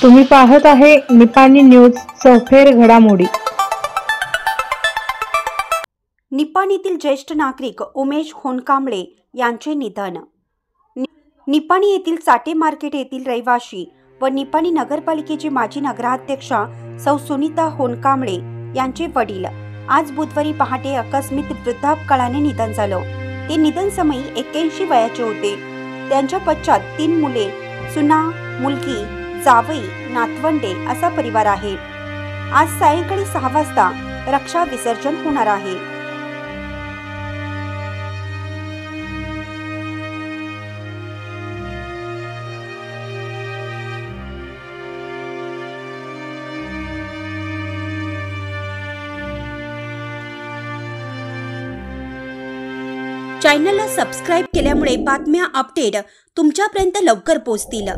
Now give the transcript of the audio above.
तुम्ही पाहत आहे निपाणी न्यूज चौफेर घडामोडी। निपाणीतील ज्येष्ठ नागरिक उमेश होनकांबळे यांचे निधन। निपाणी येथील चाटे मार्केट येथील रहिवाशी व निपाणी नगरपालिकेची माजी नगराध्यक्षा सौ सुनीता होनकांबळे यांचे वडील आज बुधवारी पहाटे आकस्मिक वृद्धापकाळाने निधन झालं। ते निधन समयी 81 वयाचे होते। त्यांच्या पश्चात 3 मुले, सुना, मुलगी, जावई, नातवंडे असा परिवार आहे। आज सायंकाळी 6 वाजता रक्षा विसर्जन होणार आहे। चॅनलला सबस्क्राइब केल्यामुळे बातम्या अपडेट तुमच्यापर्यंत लवकर पोहोचतील।